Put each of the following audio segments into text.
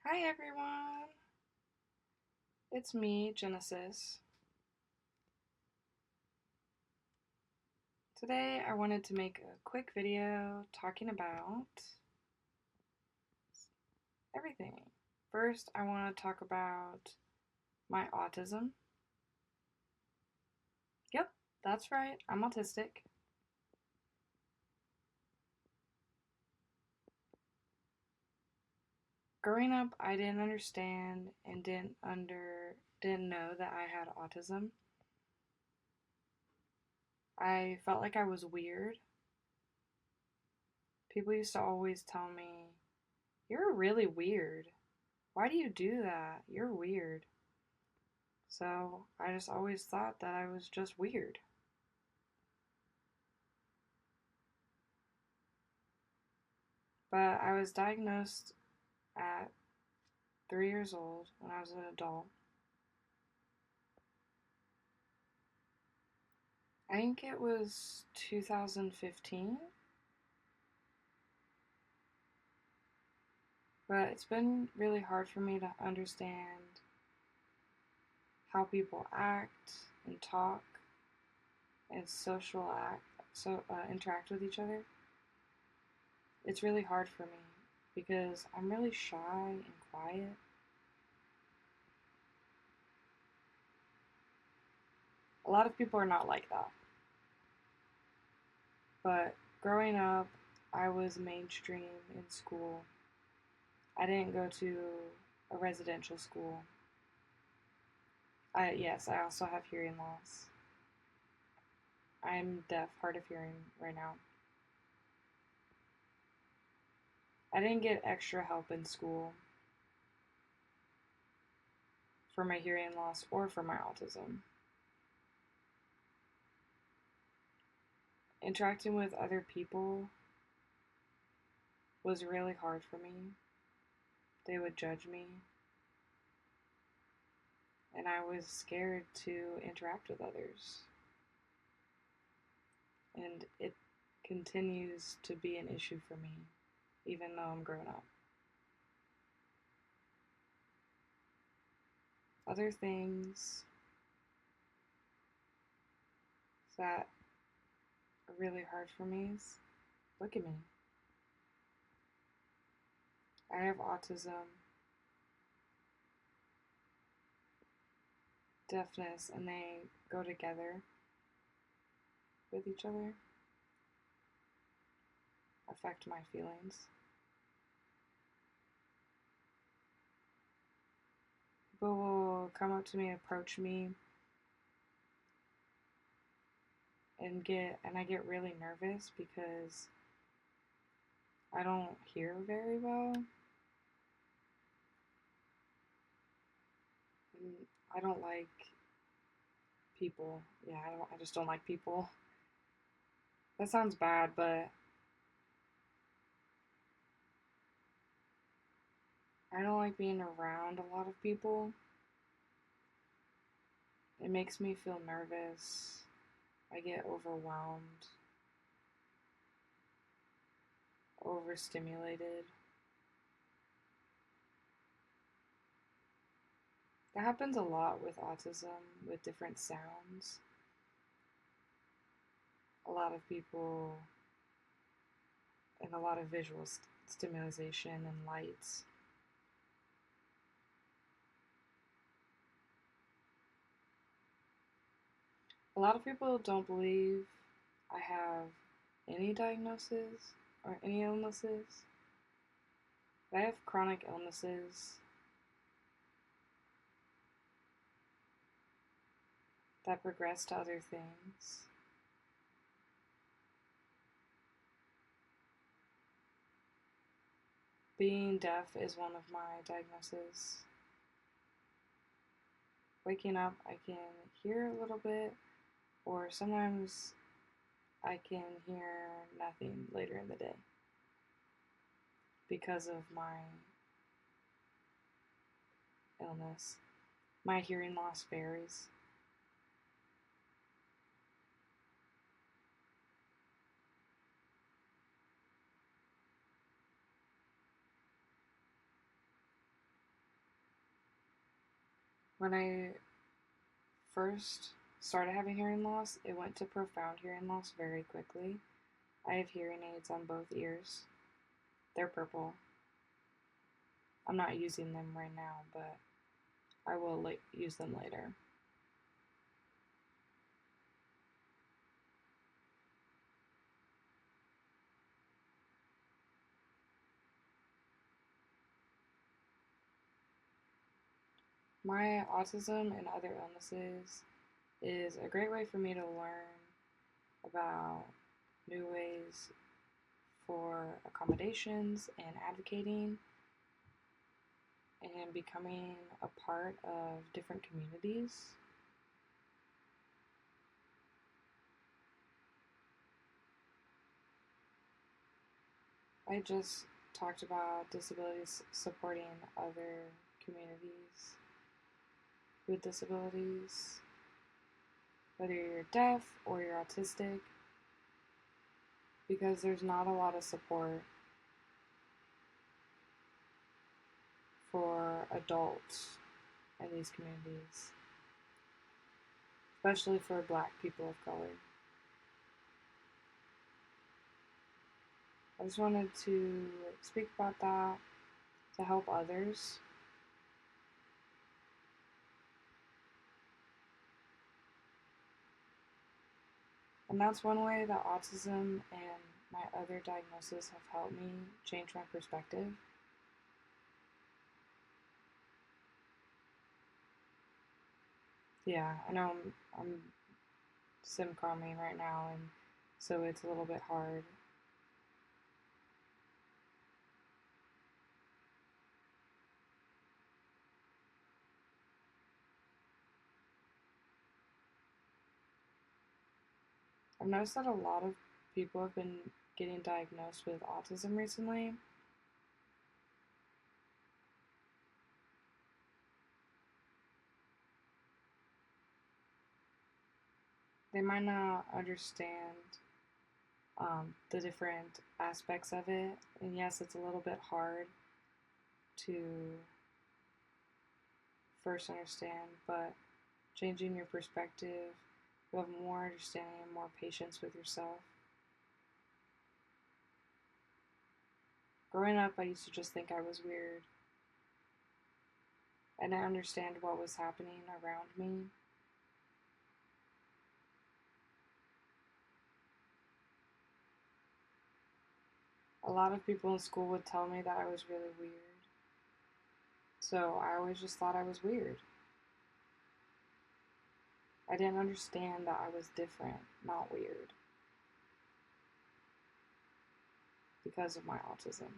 Hi everyone, it's me, Genesiz. Today I wanted to make a quick video talking about everything. First, I want to talk about my autism. Yep, that's right, I'm autistic. Growing up, I didn't understand and didn't know that I had autism. I felt like I was weird. People used to always tell me, "You're really weird. Why do you do that? You're weird." So I just always thought that I was just weird. But I was diagnosed at 3 years old when I was an adult. I think it was 2015. But it's been really hard for me to understand how people act and talk and interact with each other. It's really hard for me because I'm really shy and quiet. A lot of people are not like that. But growing up, I was mainstream in school. I didn't go to a residential school. Yes, I also have hearing loss. I'm deaf, hard of hearing right now. I didn't get extra help in school for my hearing loss or for my autism. Interacting with other people was really hard for me. They would judge me, and I was scared to interact with others. And it continues to be an issue for me, even though I'm grown up. Other things that are really hard for me is look at me. I have autism, deafness, and they go together with each other, affect my feelings. People will come up to me, approach me, and I get really nervous because I don't hear very well. And I don't like people. Yeah, I just don't like people. That sounds bad, but I don't like being around a lot of people. It makes me feel nervous. I get overwhelmed, overstimulated. That happens a lot with autism, with different sounds. A lot of people, and a lot of visual stimulation and lights. A lot of people don't believe I have any diagnosis or any illnesses. But I have chronic illnesses that progress to other things. Being deaf is one of my diagnoses. Waking up, I can hear a little bit, or sometimes I can hear nothing later in the day because of my illness. My hearing loss varies. When I first started having hearing loss, it went to profound hearing loss very quickly. I have hearing aids on both ears. They're purple. I'm not using them right now, but I will use them later. My autism and other illnesses is a great way for me to learn about new ways for accommodations and advocating and becoming a part of different communities. I just talked about disabilities supporting other communities with disabilities, whether you're deaf or you're autistic, because there's not a lot of support for adults in these communities, especially for Black people of color. I just wanted to speak about that to help others. And that's one way that autism and my other diagnoses have helped me change my perspective. Yeah, I know I'm sim calming right now, and so it's a little bit hard. I've noticed that a lot of people have been getting diagnosed with autism recently. They might not understand the different aspects of it, and yes, it's a little bit hard to first understand, but changing your perspective, you have more understanding and more patience with yourself. Growing up, I used to just think I was weird. I didn't understand what was happening around me. A lot of people in school would tell me that I was really weird. So I always just thought I was weird. I didn't understand that I was different, not weird, because of my autism.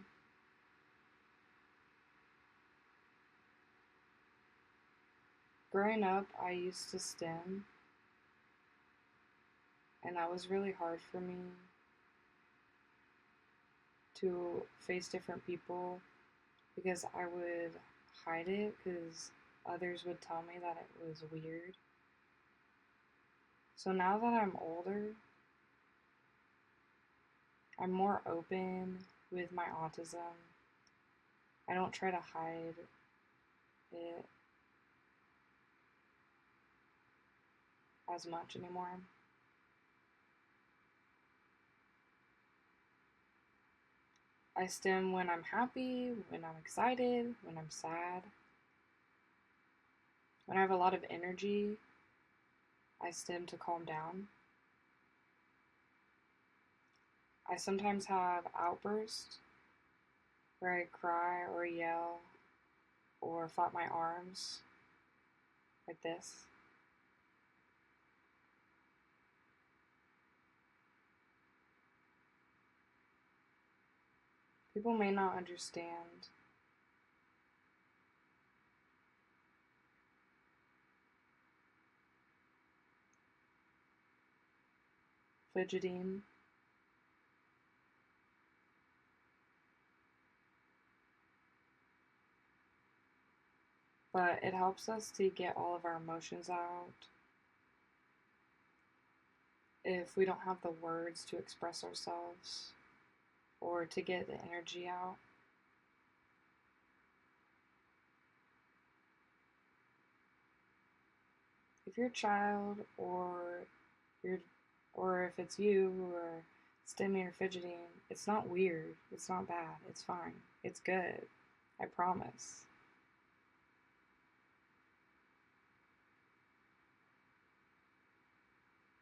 Growing up, I used to STEM, and that was really hard for me to face different people because I would hide it because others would tell me that it was weird. So now that I'm older, I'm more open with my autism. I don't try to hide it as much anymore. I STEM when I'm happy, when I'm excited, when I'm sad. When I have a lot of energy, I STEM to calm down. I sometimes have outbursts where I cry or yell or flap my arms like this. People may not understand. Fidgeting. But it helps us to get all of our emotions out. If we don't have the words to express ourselves or to get the energy out. . if you're a child you're or if it's you who are stimming or fidgeting, it's not weird. It's not bad. It's fine. It's good. I promise.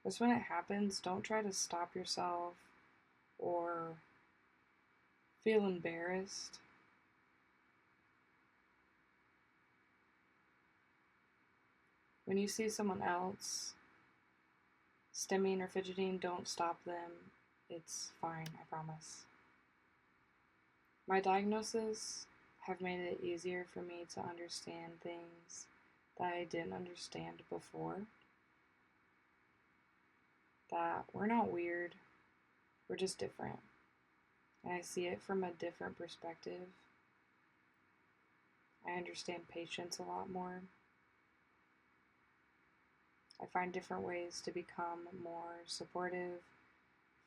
Just when it happens, don't try to stop yourself or feel embarrassed. When you see someone else stimming or fidgeting, don't stop them. It's fine, I promise. My diagnoses have made it easier for me to understand things that I didn't understand before. That we're not weird, we're just different. And I see it from a different perspective. I understand patience a lot more. I find different ways to become more supportive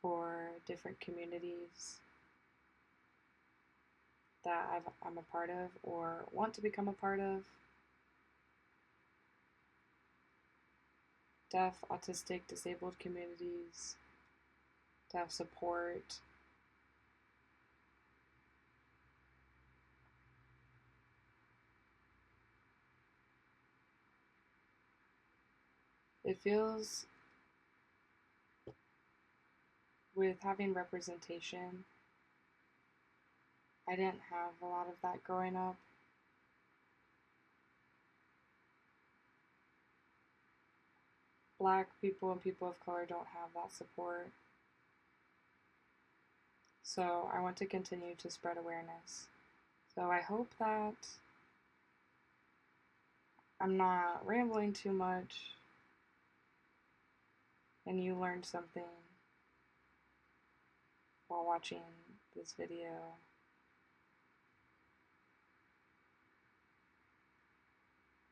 for different communities that I'm a part of or want to become a part of. Deaf, autistic, disabled communities, to have support. It feels, with having representation, I didn't have a lot of that growing up. Black people and people of color don't have that support. So I want to continue to spread awareness. So I hope that I'm not rambling too much and you learned something while watching this video.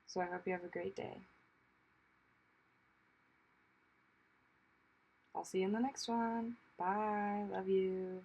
So I hope you have a great day. I'll see you in the next one. Bye. Love you.